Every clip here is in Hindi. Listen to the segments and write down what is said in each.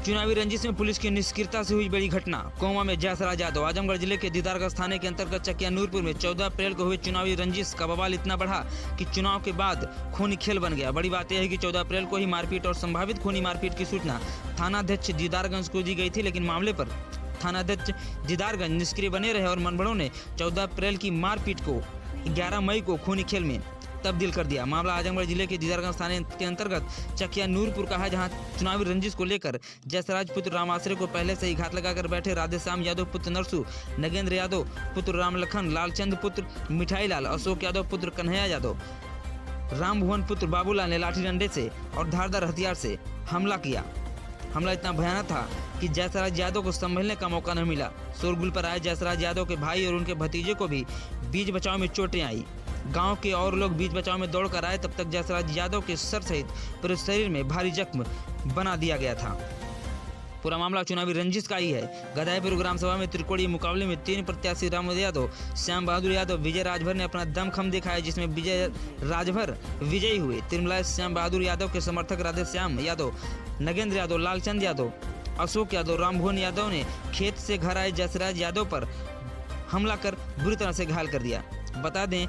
चुनावी रंजिश में पुलिस की निष्क्रियता से हुई बड़ी घटना। कोमा में जयसराज यादव। आजमगढ़ जिले के दीदारगंज थाने के अंतर्गत चकिया नूरपुर में 14 अप्रैल को हुए चुनावी रंजिश का बवाल इतना बढ़ा कि चुनाव के बाद खूनी खेल बन गया। बड़ी बात यह है कि 14 अप्रैल को ही मारपीट और संभावित खूनी मारपीट की सूचना थानाध्यक्ष दीदारगंज को दी गई थी, लेकिन मामले पर थानाध्यक्ष दीदारगंज निष्क्रिय बने रहे और मनबड़ों ने 14 अप्रैल की मारपीट को 11 मई को खूनी खेल में तब्दील कर दिया। मामला आजमगढ़ जिले के दीदारगंज थाने के अंतर्गत चकिया नूरपुर का है, जहां चुनावी रंजिश को लेकर जयसराज पुत्र राम आश्रय को पहले से ही घात लगाकर बैठे राधेश्याम यादव पुत्र नरसू, नगेंद्र यादव पुत्र रामलखन, लालचंद पुत्र मिठाई लाल, अशोक यादव पुत्र कन्हैया यादव, राम भुवन पुत्र बाबूलाल ने लाठी डंडे से और धारदार हथियार से हमला किया। हमला इतना भयानक था कि जयसराज यादव को संभलने का मौका नहीं मिला। शोरगुल पर आए जयसराज यादव के भाई और उनके भतीजे को भी बीच बचाव में चोटें आई। गांव के और लोग बीच बचाव में दौड़कर आए, तब तक जयसराज यादव के सर सहित पूरे शरीर में भारी जख्म बना दिया गया था। पूरा मामला चुनावी रंजिश का ही है। गदाईपुर ग्राम सभा में त्रिकोणीय मुकाबले में 3 प्रत्याशी राम यादव, श्याम बहादुर यादव, विजय राजभर ने अपना दमखम दिखाया, जिसमें विजय राजभर विजयी हुए। तिरमला श्याम बहादुर यादव के समर्थक राधेश्याम यादव, नगेंद्र यादव, लालचंद यादव, अशोक यादव, राम भुवन यादव ने खेत से घर आए जयसराज यादव पर हमला कर बुरी तरह से घायल कर दिया। बता दें,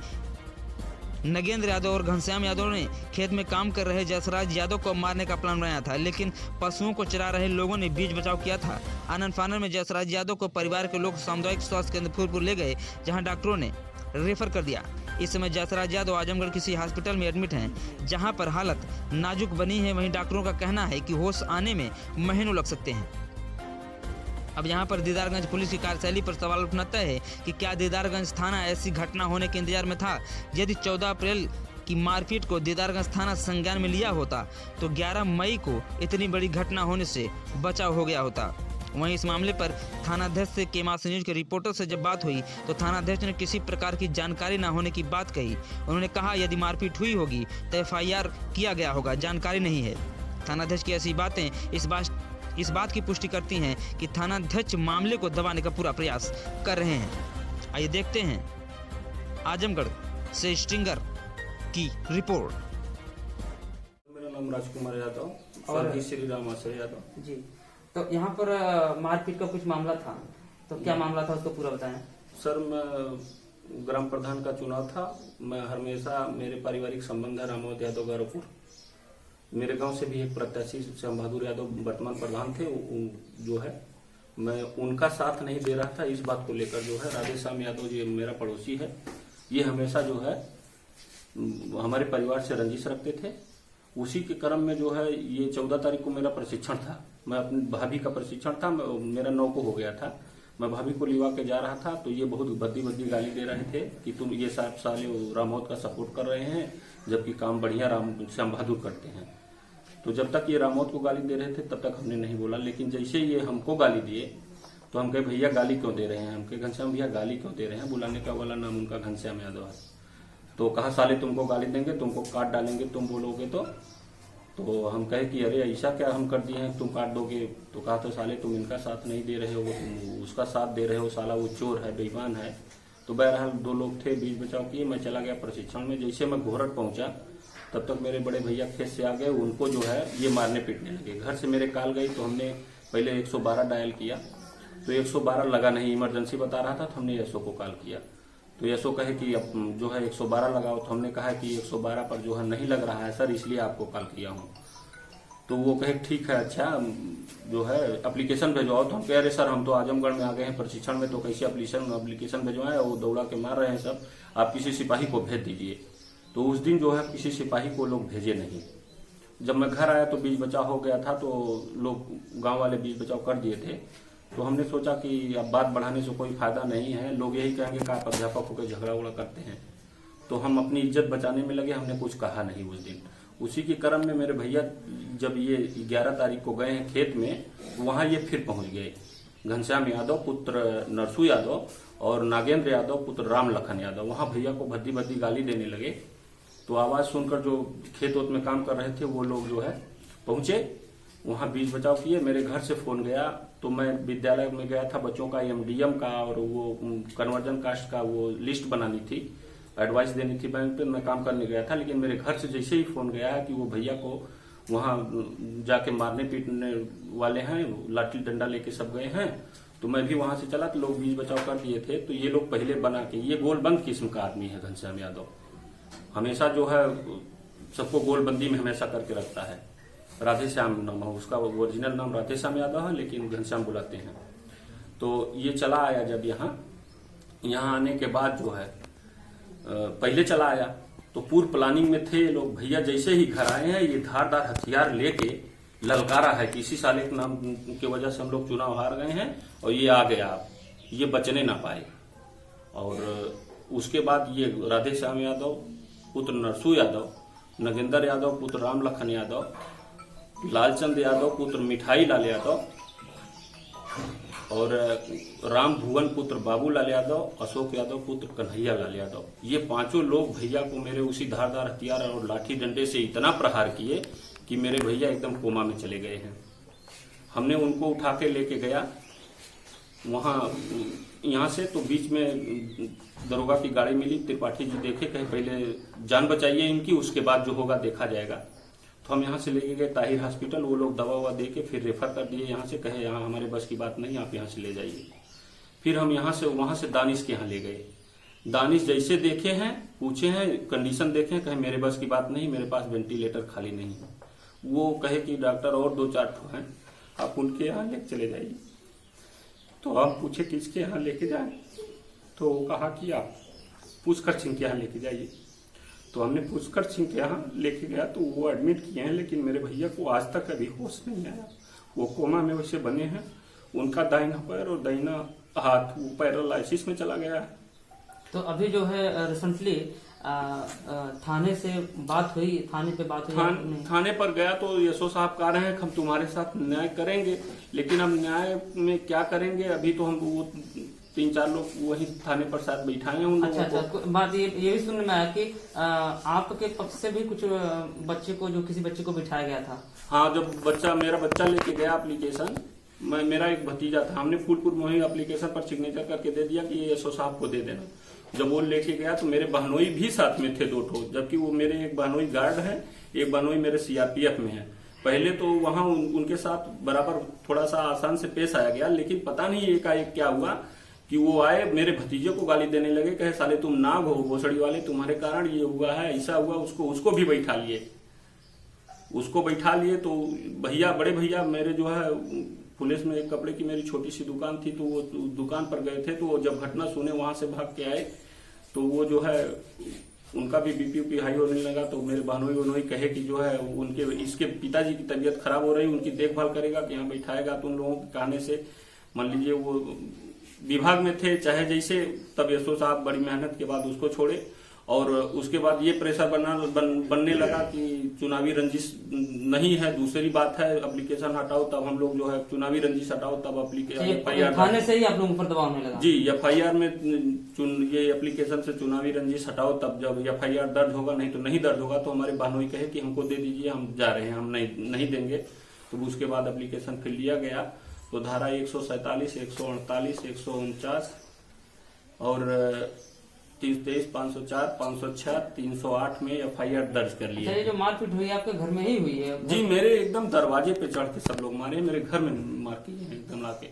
नगेंद्र यादव और घनश्याम यादव ने खेत में काम कर रहे जयसराज यादव को मारने का प्लान बनाया था, लेकिन पशुओं को चरा रहे लोगों ने बीच बचाव किया था। आनंद फानन में जयसराज यादव को परिवार के लोग सामुदायिक स्वास्थ्य केंद्र फूलपुर ले गए, जहां डॉक्टरों ने रेफर कर दिया। इस समय जयसराज यादव आजमगढ़ किसी हॉस्पिटल में एडमिट हैं, जहां पर हालत नाजुक बनी है। वहीं डॉक्टरों का कहना है कि होश आने में महीनों लग सकते हैं। अब यहाँ पर दीदारगंज पुलिस की कार्यशैली पर सवाल उठता है कि क्या दीदारगंज थाना ऐसी घटना होने के इंतजार में था? यदि 14 अप्रैल की मारपीट को दीदारगंज थाना संज्ञान में लिया होता तो 11 मई को इतनी बड़ी घटना होने से बचाव हो गया होता। वहीं इस मामले पर थानाध्यक्ष से केमास न्यूज के रिपोर्टर से जब बात हुई तो थानाध्यक्ष ने किसी प्रकार की जानकारी न होने की बात कही। उन्होंने कहा, यदि मारपीट हुई होगी तो FIR किया गया होगा, जानकारी नहीं है। थानाध्यक्ष की ऐसी बातें इस बात की पुष्टि करती हैं कि थानाध्यक्ष मामले को दबाने का पूरा प्रयास कर रहे हैं। आइए देखते हैं आजमगढ़ से स्टिंगर की रिपोर्ट। मेरा नाम राजकुमार यादव और श्री राम आश्रय यादव जी। तो यहाँ पर मारपीट का कुछ मामला था, तो क्या मामला था उसको पूरा बताएं। सर, मैं ग्राम प्रधान का चुनाव था। मैं हमेशा मेरे पारिवारिक संबंध है रामवत यादव गारोपुर। मेरे गांव से भी एक प्रत्याशी श्याम बहादुर यादव वर्तमान प्रधान थे, जो है मैं उनका साथ नहीं दे रहा था। इस बात को लेकर जो है राधेश्याम यादव जी मेरा पड़ोसी है, ये हमेशा जो है हमारे परिवार से रंजिश रखते थे। उसी के क्रम में जो है ये 14 तारीख को मेरा प्रशिक्षण था। मैं अपनी भाभी का प्रशिक्षण था, मेरा 9 को हो गया था। मैं भाभी को लिवा के जा रहा था तो ये बहुत भद्दी गाली दे रहे थे कि तुम ये साले रामवत का सपोर्ट कर रहे हैं, जबकि काम बढ़िया श्याम बहादुर करते हैं। तो जब तक ये रामवत को गाली दे रहे थे तब तक हमने नहीं बोला, लेकिन जैसे ये हमको गाली दिए तो हम कहे भैया गाली क्यों दे रहे हैं? हम कहे घनश्याम भैया गाली क्यों दे रहे हैं? बुलाने का वाला नाम उनका घनश्याम यादव है। तो कहा साले तुमको गाली देंगे, तुमको काट डालेंगे तुम बोलोगे तो हम कहे कि अरे ऐसा क्या हम कर दिए हैं तुम काट दोगे? तो कहा तो साले तुम इनका साथ नहीं दे रहे हो, तुम उसका साथ दे रहे हो, साला वो चोर है, बेईमान है। तो बहरहाल 2 लोग थे, बीच बचाव किए। मैं चला गया प्रशिक्षण में। जैसे मैं घोरट पहुंचा तब तक मेरे बड़े भैया खेत से आ गए। उनको जो है ये मारने पीटने लगे। घर से मेरे कॉल गई तो हमने पहले 112 डायल किया, तो 112 लगा नहीं, इमरजेंसी बता रहा था। तो हमने यशो को कॉल किया तो यशो कहे कि अब जो है 112 लगाओ। तो हमने कहा कि 112 पर जो है नहीं लग रहा है सर, इसलिए आपको कॉल किया हूँ। तो वो कहे ठीक है, अच्छा जो है एप्लीकेशन भेजवाओ। तो हम कह रहे सर हम तो आजमगढ़ में आ गए हैं प्रशिक्षण में, तो कैसे एप्लीकेशन भेजवाएं? वो दौड़ा के मार रहे हैं सब, आप किसी सिपाही को भेज दीजिए। तो उस दिन जो है किसी सिपाही को लोग भेजे नहीं। जब मैं घर आया तो बीच बचाव हो गया था, तो लोग गांव वाले बीच बचाव कर दिए थे। तो हमने सोचा कि अब बात बढ़ाने से कोई फायदा नहीं है, लोग यही कहेंगे कि आप अध्यापक होकर झगड़ा उगड़ा करते हैं। तो हम अपनी इज्जत बचाने में लगे, हमने कुछ कहा नहीं उस दिन। उसी के क्रम में मेरे भैया जब ये 11 तारीख को गए हैं खेत में, वहां ये फिर पहुंच गए। घनश्याम यादव पुत्र नरसू यादव और नागेंद्र यादव पुत्र रामलखन यादव वहां भैया को भद्दी गाली देने लगे। तो आवाज सुनकर जो खेत में काम कर रहे थे वो लोग जो है पहुंचे, वहां बीच बचाव किए। मेरे घर से फोन गया तो मैं विद्यालय में गया था, बच्चों का MDM का और वो कन्वर्जन कास्ट का वो लिस्ट बनानी थी, एडवाइस देनी थी बैंक पे। मैं काम करने गया था, लेकिन मेरे घर से जैसे ही फोन गया कि वो भैया को वहाँ जाके मारने पीटने वाले हैं, लाठी डंडा लेके सब गए हैं। तो मैं भी वहां से चला तो लोग बीच बचाव कर दिए थे। तो ये लोग पहले बना के, ये गोलबंद किस्म का आदमी है घनश्याम यादव, हमेशा जो है सबको गोलबंदी में हमेशा करके रखता है। राधेश्याम नाम है उसका, ओरिजिनल नाम राधेश्याम यादव है लेकिन घनश्याम बुलाते हैं। तो ये चला आया जब यहाँ आने के बाद जो है पहले चला आया तो पूर्व प्लानिंग में थे लोग। भैया जैसे ही घर आए हैं ये धारदार हथियार लेके ललकारा है कि इसी साले के नाम की वजह से हम लोग चुनाव हार गए हैं और ये आ गया, ये बचने ना पाए। और उसके बाद ये राधेश्याम यादव पुत्र नरसू यादव, नगेंद्र यादव पुत्र राम लखन यादव, लालचंद यादव पुत्र मिठाई लाल यादव और राम भुवन पुत्र बाबूलाल यादव, अशोक यादव पुत्र कन्हैया लाल यादव, ये पांचों लोग भैया को मेरे उसी धारदार हथियार और लाठी डंडे से इतना प्रहार किए कि मेरे भैया एकदम कोमा में चले गए हैं। हमने उनको उठा के लेके गया वहां यहाँ से, तो बीच में दरोगा की गाड़ी मिली। त्रिपाठी जी देखे, कहे पहले जान बचाइए इनकी, उसके बाद जो होगा देखा जाएगा। तो हम यहाँ से लेके गए ताहिर हॉस्पिटल, वो लोग दवा ववा दे के फिर रेफर कर दिए यहाँ से, कहे यहाँ हमारे बस की बात नहीं, आप यहाँ से ले जाइए। फिर हम यहाँ से वहां से दानिश के यहाँ ले गए। दानिश जैसे देखे हैं, पूछे हैं, कंडीशन देखे, कहे मेरे बस की बात नहीं, मेरे पास वेंटिलेटर खाली नहीं है। वो कहे कि डॉक्टर और 2-4 ठो हैं, आप उनके यहाँ लेके चले जाइए। तो हम पूछे किसके यहाँ लेके जाए, तो वो कहा कि आप पुष्कर सिंह के यहाँ लेके जाइए। तो हमने पुष्कर सिंह के यहाँ लेके गया तो वो एडमिट किए हैं, लेकिन मेरे भैया को आज तक अभी होश नहीं आया। वो कोमा में वैसे बने हैं। उनका दाहिना पैर और दाहिना हाथ वो पैरालाइसिस में चला गया है। तो अभी जो है रिसेंटली थाने से बात हुई, थाने पे बात हुई, थाने पर गया तो यशो साहब कह रहे हैं हम तुम्हारे साथ न्याय करेंगे, लेकिन हम न्याय में क्या करेंगे, अभी तो हम वो 3-4 लोग वही थाने पर साथ बैठाए हैं उन अच्छा, बात ये भी सुनने में आया कि आपके पक्ष से भी कुछ बच्चे को, जो किसी बच्चे को बिठाया गया था। हाँ, जब मेरा बच्चा लेके गया एप्लीकेशन, मेरा एक भतीजा था, हमने फूलपुर में ही एप्लीकेशन पर सिग्नेचर करके दे दिया कि ये यशो साहब को दे देना। जब वो लेके गया तो मेरे बहनोई भी साथ में थे 2 ठो, जबकि वो मेरे एक बहनोई गार्ड है, एक बहनोई मेरे सीआरपीएफ में है। पहले तो वहां उनके साथ बराबर थोड़ा सा आसान से पेश आया गया, लेकिन पता नहीं एकाएक क्या हुआ कि वो आए मेरे भतीजे को गाली देने लगे, कहे साले तुम नाग हो भोसड़ी वाले, तुम्हारे कारण ये हुआ है, ऐसा हुआ। उसको भी बैठा लिए, तो भैया, बड़े भैया मेरे जो है पुलिस में एक कपड़े की मेरी छोटी सी दुकान थी, तो वो दुकान पर गए थे। तो वो जब घटना सुने वहां से भाग के आए, तो वो जो है उनका भी बीपी हाई होने लगा। तो मेरे बहनोई कहे कि जो है उनके इसके पिताजी की तबीयत खराब हो रही, उनकी देखभाल करेगा कि यहाँ बैठाएगा। तो उन लोगों के कहने से मान लीजिए वो विभाग में थे चाहे जैसे, तब यशो साहब बड़ी मेहनत के बाद उसको छोड़े। और उसके बाद ये प्रेशर बनने लगा कि चुनावी रंजिश नहीं है। दूसरी बात है एप्लीकेशन हटाओ, तब हम लोग जो है चुनावी रंजिश हटाओ, तब एप्लीकेशन थाने से ही आप लोगों पर दबाव होने लगा। जी, एफआईआर में ये एप्लीकेशन से चुनावी रंजिश हटाओ, तब जब एफआईआर दर्ज होगा, नहीं तो नहीं दर्ज होगा। तो हमारे बहनोई कहे कि हमको दे दीजिए, हम जा रहे हैं, हम नहीं देंगे। तो उसके बाद एप्लीकेशन फिर लिया गया। तो धारा 147, 148, 149 और 323, 504, 506, 308 में एफआईआर दर्ज कर लिया। ये जो मारपीट हुई आपके घर में ही हुई है? जी, मेरे एकदम दरवाजे पे चढ़ के सब लोग मारे, मेरे घर में मार किए हैं एकदम लाके।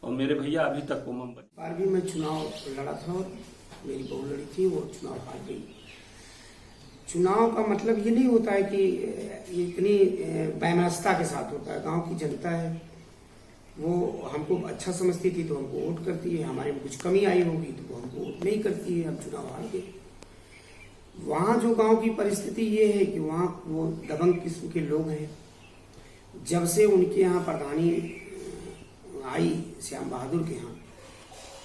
और मेरे भैया अभी तक कोमा में। 12वीं में चुनाव लड़ा था और मेरी बहू लड़ी थी, वो चुनाव हार गई। चुनाव का मतलब ये नहीं होता है कि ये इतनी वैमनस्यता के साथ होता है। गांव की जनता है, वो हमको अच्छा समझती थी तो हमको वोट करती है, हमारे में कुछ कमी आई होगी तो वो हमको वोट नहीं करती है, हम चुनाव हार गए। वहाँ जो गांव की परिस्थिति ये है कि वहाँ वो दबंग किस्म के लोग हैं। जब से उनके यहाँ प्रधानी आई श्याम बहादुर के यहाँ,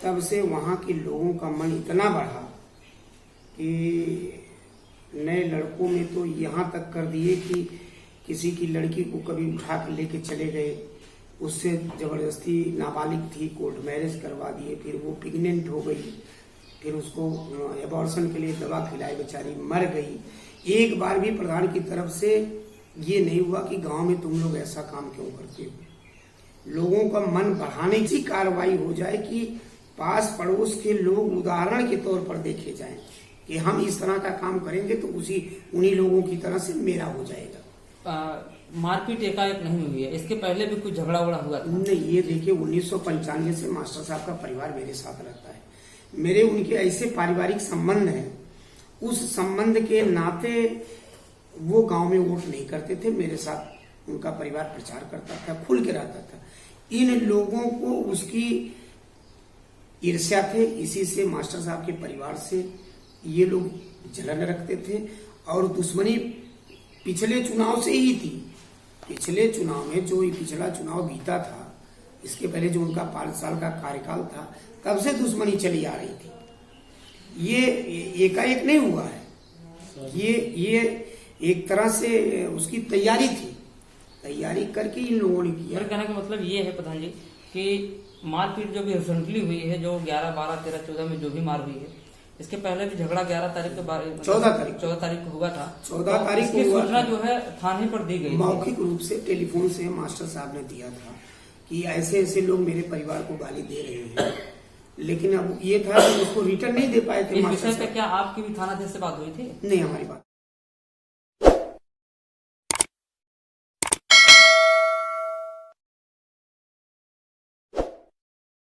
तब से वहाँ के लोगों का मन इतना बढ़ा कि नए लड़कों में तो यहाँ तक कर दिए कि किसी की लड़की को कभी उठा कर लेके चले गए, उससे जबरदस्ती, नाबालिग थी, कोर्ट मैरिज करवा दिए, फिर वो प्रेग्नेंट हो गई, फिर उसको एबॉर्शन के लिए दवा खिलाई, बेचारी मर गई। एक बार भी प्रधान की तरफ से ये नहीं हुआ कि गांव में तुम लोग ऐसा काम क्यों करते हो। लोगों का मन बढ़ाने की कार्रवाई हो जाए कि पास पड़ोस के लोग उदाहरण के तौर पर देखे जाएं कि हम इस तरह का काम करेंगे तो उन्हीं लोगों की तरह से मेरा हो जाएगा। मारपीट एकाएक नहीं हुई है, इसके पहले भी कुछ झगड़ा उगड़ा हुआ था? नहीं, ये देखिए 1995 से मास्टर साहब का परिवार मेरे साथ रहता है। मेरे उनके ऐसे पारिवारिक संबंध हैं, उस संबंध के नाते वो गांव में वोट नहीं करते थे, मेरे साथ उनका परिवार प्रचार करता था, खुल के रहता था। इन लोगों को उसकी ईर्ष्या थे, इसी से मास्टर साहब के परिवार से ये लोग जलन रखते थे और दुश्मनी पिछले चुनाव से ही थी। पिछले चुनाव में जो पिछला चुनाव बीता था, इसके पहले जो उनका 5 साल का कार्यकाल था, तब से दुश्मनी चली आ रही थी। ये एकाएक नहीं हुआ है, ये एक तरह से उसकी तैयारी थी, तैयारी करके इन लोगों ने किया। मेरे कहने का मतलब ये है प्रधान जी कि मारपीट जो भी रिसेंटली हुई है, जो 11, 12, 13, 14 में जो भी मार हुई है, इसके पहले भी झगड़ा 11 तारीख के 14 तारीख को हुआ था। 14 तारीख की सूचना जो है थाने पर दी गई, मौखिक रूप से टेलीफोन से मास्टर साहब ने दिया था कि ऐसे ऐसे लोग मेरे परिवार को गाली दे रहे हैं, लेकिन अब ये था कि उसको रिटर्न नहीं दे पाए थे। इस विषय पे क्या आपकी भी थानाध्यक्ष से बात हुई थी? नहीं, हमारी बात